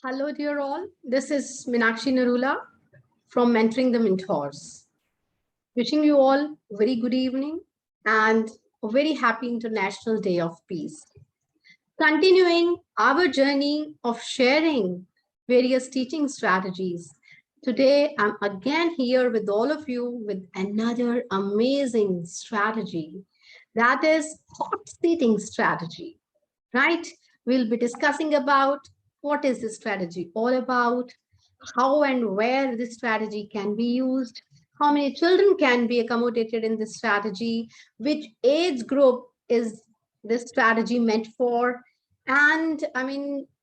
Hello, dear all. This is Meenakshi Narula from Mentoring the Mentors. Wishing you all a very good evening and a very happy International Day of Peace. Continuing our journey of sharing various teaching strategies. Today, I'm again here with all of you with another amazing strategy. That is hot seating strategy, right? We'll be discussing about what is this strategy all about, how and where this strategy can be used, how many children can be accommodated in this strategy, which age group is this strategy meant for, and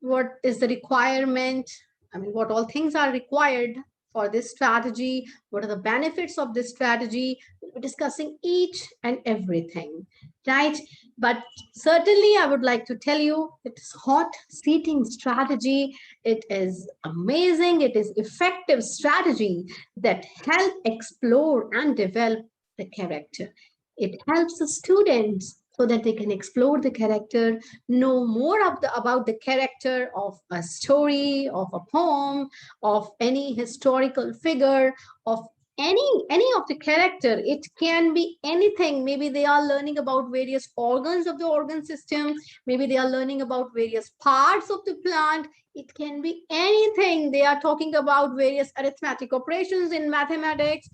what is the requirement, what all things are required for this strategy, what are the benefits of this strategy. We'll be discussing each and everything, right? But certainly I would like to tell you it's hot seating strategy. It is amazing. It is effective strategy that help explore and develop the character. It helps the students so that they can explore the character, know more about the character of a story, of a poem, of any historical figure, of any of the character. It can be anything. Maybe they are learning about various organs of the organ system. Maybe they are learning about various parts of the plant. It can be anything. They are talking about various arithmetic operations in mathematics.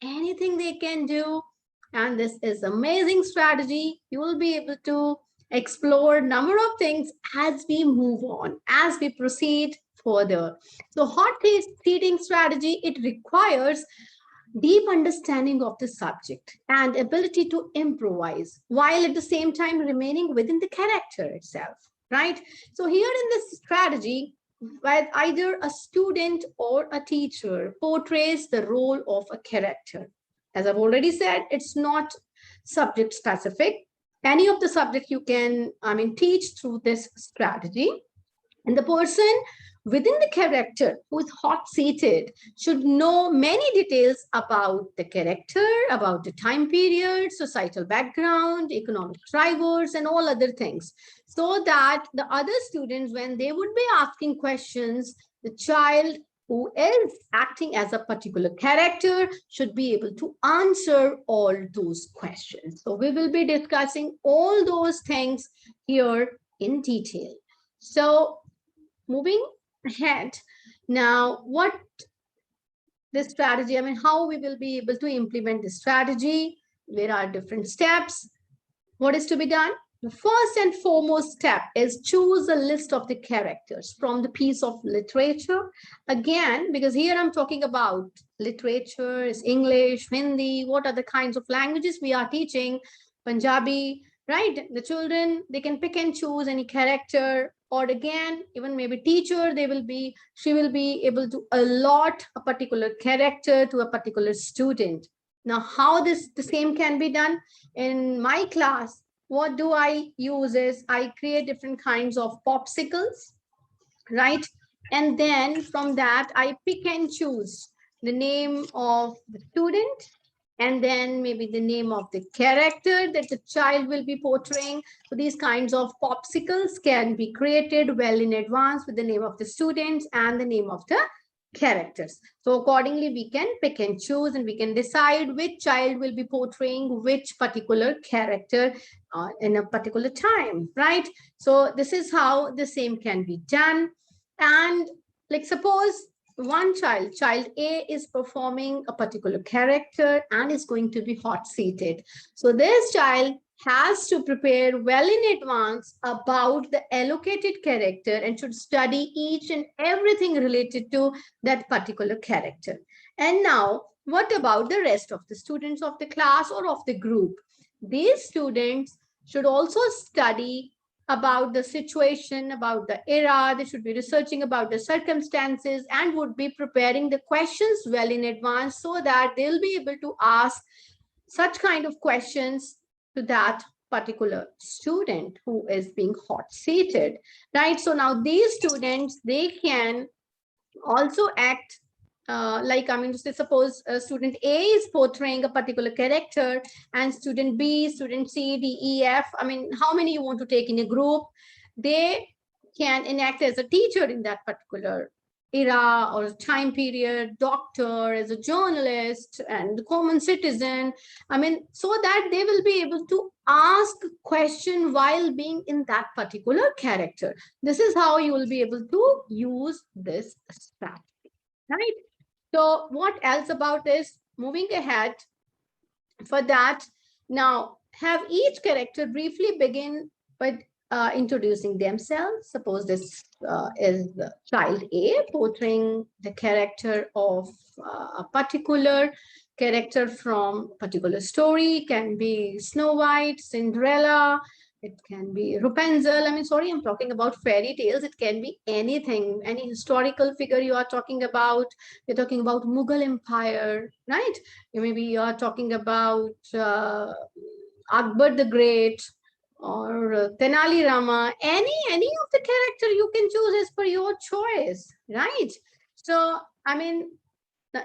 Anything they can do. And this is amazing strategy. You will be able to explore a number of things as we move on, as we proceed further. So hot seating strategy, it requires deep understanding of the subject and ability to improvise while at the same time remaining within the character itself, right? So here in this strategy, where either a student or a teacher portrays the role of a character. As I've already said, it's not subject specific. Any of the subject you can, teach through this strategy. And the person within the character who is hot seated should know many details about the character, about the time period, societal background, economic drivers, and all other things. So that the other students, when they would be asking questions, the child who is acting as a particular character should be able to answer all those questions. So we will be discussing all those things here in detail. So moving ahead, now what this strategy, how we will be able to implement this strategy. There are different steps. What is to be done? The first and foremost step is choose a list of the characters from the piece of literature. Again, because here I'm talking about literature, is English, Hindi, what are the kinds of languages we are teaching, Punjabi, right? The children, they can pick and choose any character, or again, even maybe teacher, she will be able to allot a particular character to a particular student. Now, how the same can be done in my class? What do I use is I create different kinds of popsicles, right? And then from that, I pick and choose the name of the student and then maybe the name of the character that the child will be portraying. So these kinds of popsicles can be created well in advance with the name of the students and the name of the characters. So accordingly, we can pick and choose and we can decide which child will be portraying which particular character in a particular time, right? So this is how the same can be done. And like suppose one child A is performing a particular character and is going to be hot seated. So this child has to prepare well in advance about the allocated character and should study each and everything related to that particular character. And now, what about the rest of the students of the class or of the group? These students should also study about the situation, about the era. They should be researching about the circumstances and would be preparing the questions well in advance so that they'll be able to ask such kind of questions to that particular student who is being hot seated, right? So now these students, they can also act suppose student A is portraying a particular character and student B, student C, D, E, F, how many you want to take in a group, they can enact as a teacher in that particular era or time period, doctor, as a journalist, and common citizen. I mean, so that they will be able to ask question while being in that particular character. This is how you will be able to use this strategy, right? So what else about this? Moving ahead, for that, now have each character briefly begin by introducing themselves. Suppose this is the child A portraying the character of a particular character from a particular story. It can be Snow White, Cinderella, it can be Rapunzel. I mean, sorry, I'm talking about fairy tales. It can be anything, any historical figure you are talking about. You're talking about Mughal Empire, right? Maybe you are talking about Akbar the Great, or Tenali Rama, any of the character you can choose as per your choice, right? So, I mean,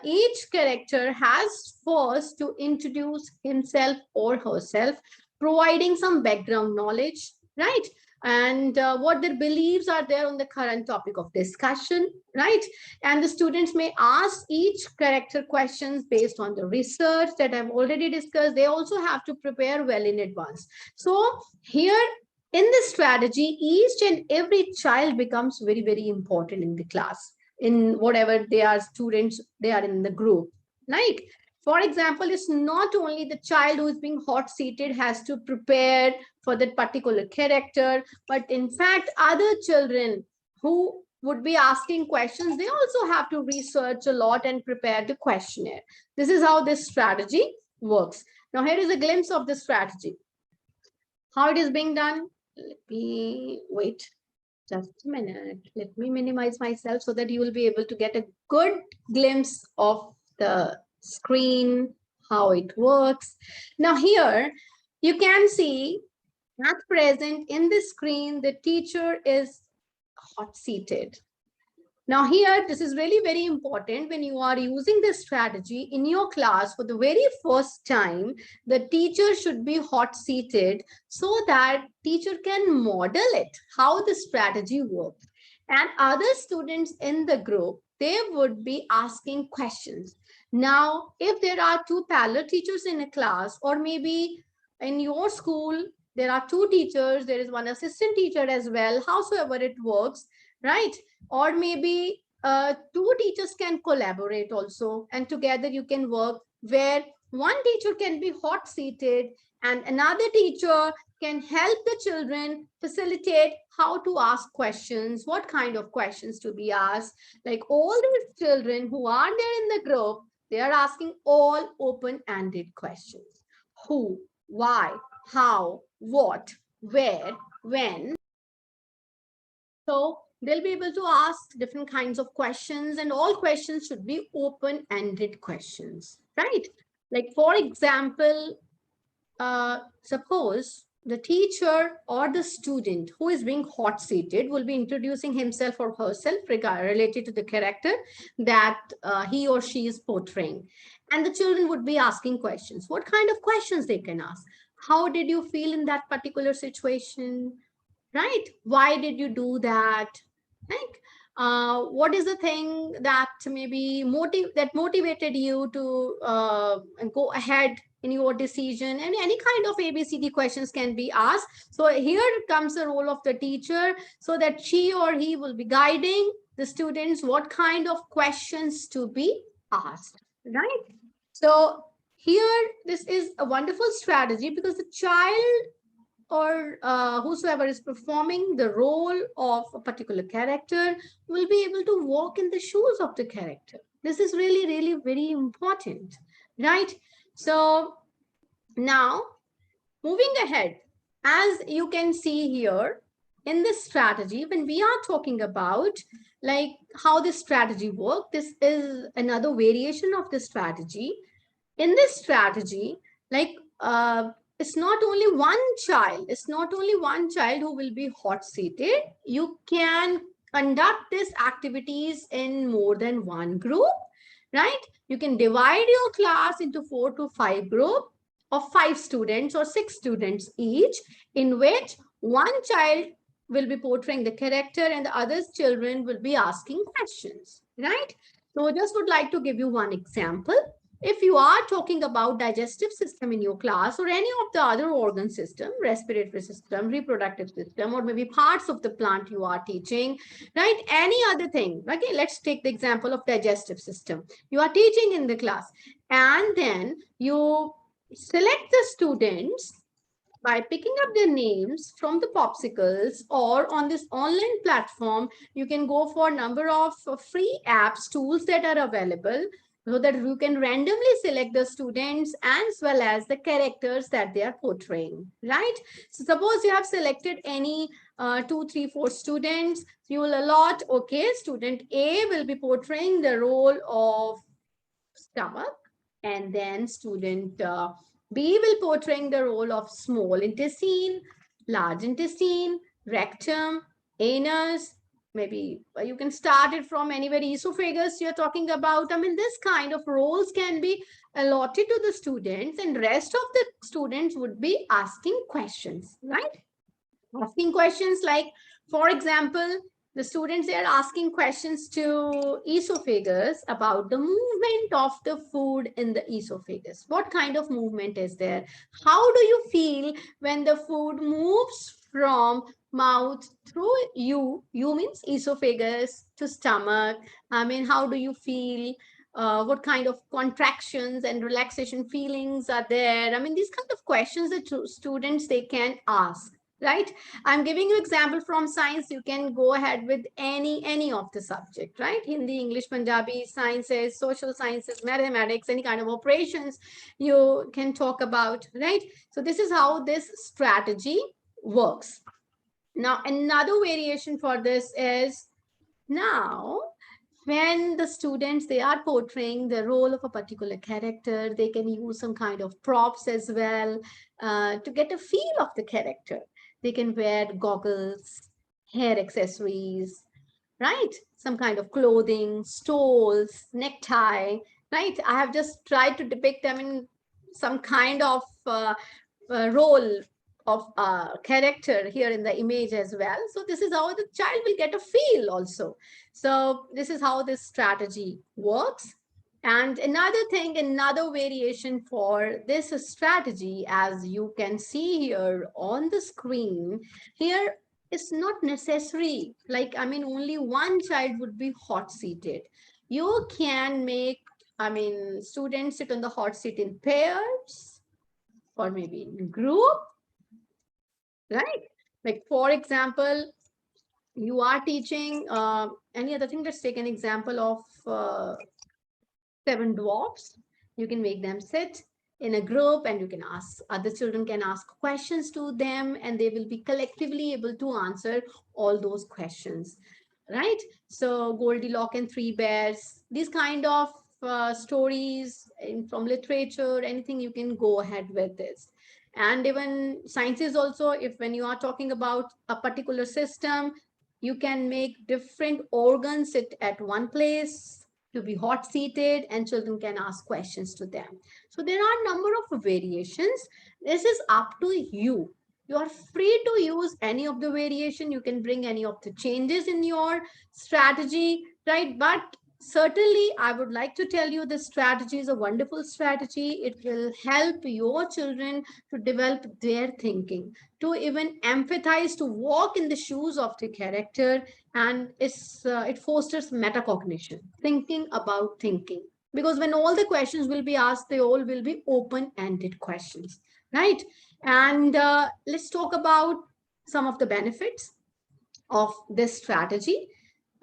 each character has first to introduce himself or herself, providing some background knowledge, right? And what their beliefs are there on the current topic of discussion, right? And the students may ask each character questions based on the research that I've already discussed. They also have to prepare well in advance. So here in this strategy, each and every child becomes very, very important in the class, in whatever they are students, they are in the group. Like, for example, it's not only the child who is being hot seated has to prepare for that particular character, but in fact, other children who would be asking questions, they also have to research a lot and prepare the questionnaire. This is how this strategy works. Now, here is a glimpse of the strategy. How it is being done? Let me wait just a minute. Let me minimize myself so that you will be able to get a good glimpse of the screen, how it works. Now here, you can see at present in the screen, the teacher is hot seated. Now here, this is really very important when you are using this strategy in your class for the very first time, the teacher should be hot seated so that teacher can model it, how the strategy works. And other students in the group, they would be asking questions. Now, if there are two parallel teachers in a class, or maybe in your school, there are two teachers, there is one assistant teacher as well, howsoever it works, right? Or maybe two teachers can collaborate also, and together you can work, where one teacher can be hot seated and another teacher can help the children facilitate how to ask questions, what kind of questions to be asked. Like all these children who are there in the group, they are asking all open-ended questions. Who, why, how, what, where, when. So they'll be able to ask different kinds of questions, and all questions should be open-ended questions, right? Like, for example, suppose the teacher or the student who is being hot seated will be introducing himself or herself related to the character that he or she is portraying. And the children would be asking questions. What kind of questions they can ask? How did you feel in that particular situation? Right? Why did you do that? Like, what is the thing that maybe motivated you to go ahead in your decision? And any kind of ABCD questions can be asked. So here comes the role of the teacher, so that she or he will be guiding the students what kind of questions to be asked, right? So here, this is a wonderful strategy because the child or whosoever is performing the role of a particular character will be able to walk in the shoes of the character. This is really, really very important, right? So now, moving ahead, as you can see here in this strategy, when we are talking about like how this strategy works, this is another variation of the strategy. In this strategy, like it's not only one child who will be hot seated. You can conduct these activities in more than one group, right? You can divide your class into 4 to 5 groups of 5 students or 6 students each, in which one child will be portraying the character and the other children will be asking questions, right? So I just would like to give you one example. If you are talking about digestive system in your class or any of the other organ system, respiratory system, reproductive system, or maybe parts of the plant you are teaching, right? Any other thing. Okay, let's take the example of digestive system. You are teaching in the class and then you select the students by picking up their names from the popsicles, or on this online platform you can go for a number of free apps tools that are available, so that you can randomly select the students as well as the characters that they are portraying, right? So suppose you have selected any 2, 3, 4 students, you will allot, okay, student A will be portraying the role of stomach, and then student B will portraying the role of small intestine, large intestine, rectum, anus. Maybe you can start it from anywhere, esophagus you're talking about. I mean, this kind of roles can be allotted to the students, and rest of the students would be asking questions, right? Asking questions like, for example, the students are asking questions to esophagus about the movement of the food in the esophagus. What kind of movement is there? How do you feel when the food moves from mouth through you means esophagus to stomach? I mean, how do you feel? What kind of contractions and relaxation feelings are there? I mean, these kind of questions that students they can ask, right? I'm giving you example from science. You can go ahead with any of the subject, right? Hindi, English, Punjabi, sciences, social sciences, mathematics, any kind of operations you can talk about, right? So this is how this strategy works. Now, another variation for this is, now when the students they are portraying the role of a particular character, they can use some kind of props as well to get a feel of the character. They can wear goggles, hair accessories, right? Some kind of clothing, stoles, necktie, right? I have just tried to depict them in some kind of role of character here in the image as well. So this is how the child will get a feel also. So this is how this strategy works. And another thing, another variation for this strategy, as you can see here on the screen, here it's not necessary. Like, I mean, only one child would be hot seated. You can make, I mean, students sit on the hot seat in pairs or maybe in group, right? Like, for example, you are teaching any other thing. Let's take an example of 7 dwarfs. You can make them sit in a group and you can ask, other children can ask questions to them and they will be collectively able to answer all those questions, right? So Goldilocks and Three Bears, these kind of stories from literature, anything you can go ahead with this. And even sciences also, if when you are talking about a particular system, you can make different organs sit at one place to be hot seated and children can ask questions to them. So there are a number of variations. This is up to you. You are free to use any of the variation. You can bring any of the changes in your strategy, right? But certainly I would like to tell you this strategy is a wonderful strategy. It will help your children to develop their thinking, to even empathize, to walk in the shoes of the character, and it fosters metacognition, thinking about thinking. Because when all the questions will be asked, they all will be open-ended questions, right? And let's talk about some of the benefits of this strategy.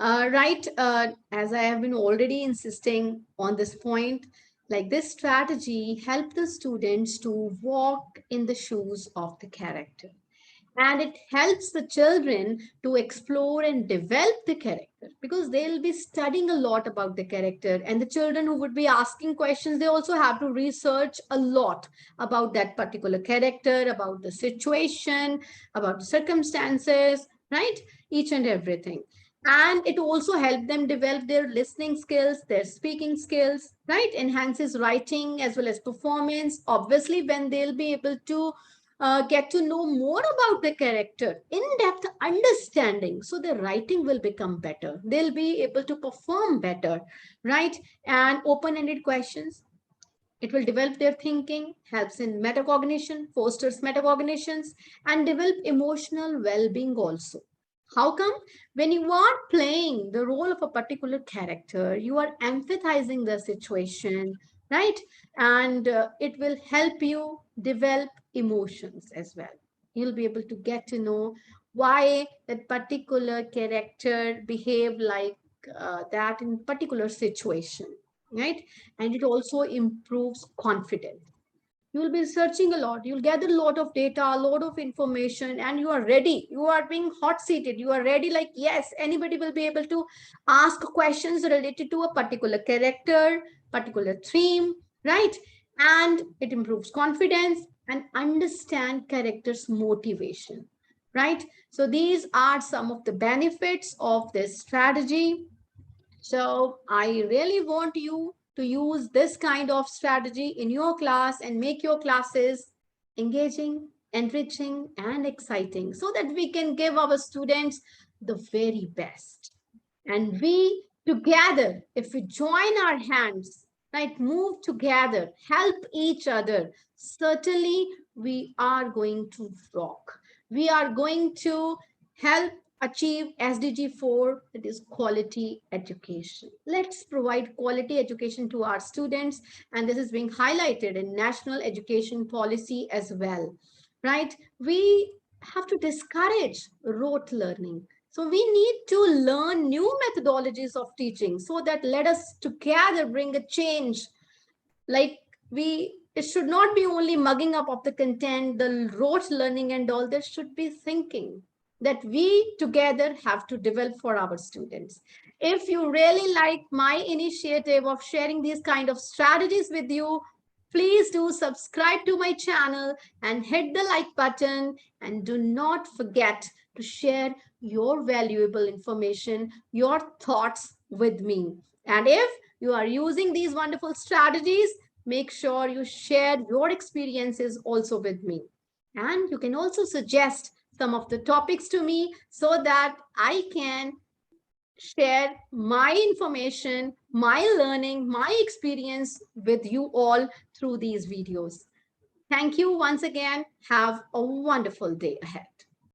Right, as I have been already insisting on this point, like this strategy help the students to walk in the shoes of the character. And it helps the children to explore and develop the character, because they'll be studying a lot about the character. And the children who would be asking questions, they also have to research a lot about that particular character, about the situation, about the circumstances, right? Each and everything. And it also helps them develop their listening skills, their speaking skills, right? Enhances writing as well as performance. Obviously, when they'll be able to get to know more about the character, in-depth understanding, so their writing will become better. They'll be able to perform better, right? And open-ended questions. It will develop their thinking, helps in metacognition, fosters metacognitions, and develop emotional well-being also. How come? When you are playing the role of a particular character, you are empathizing the situation, right? And it will help you develop emotions as well. You'll be able to get to know why that particular character behave like that in particular situation, right? And it also improves confidence. You will be searching a lot, you'll gather a lot of data, a lot of information, and you are ready, you are being hot seated, you are ready, like yes, anybody will be able to ask questions related to a particular character, particular theme, right? And it improves confidence and understand characters motivation, right? So these are some of the benefits of this strategy. So I really want you to use this kind of strategy in your class and make your classes engaging, enriching, and exciting so that we can give our students the very best. And we together, if we join our hands, right, move together, help each other, certainly we are going to rock. We are going to help achieve SDG 4, that is quality education. Let's provide quality education to our students, and this is being highlighted in national education policy as well, right? We have to discourage rote learning. So we need to learn new methodologies of teaching so that let us together bring a change. Like it should not be only mugging up of the content, the rote learning and all. There should be thinking that we together have to develop for our students. If you really like my initiative of sharing these kind of strategies with you, please do subscribe to my channel and hit the like button, and do not forget to share your valuable information, your thoughts with me. And if you are using these wonderful strategies, make sure you share your experiences also with me. And you can also suggest some of the topics to me so that I can share my information, my learning, my experience with you all through these videos. Thank you once again. Have a wonderful day ahead.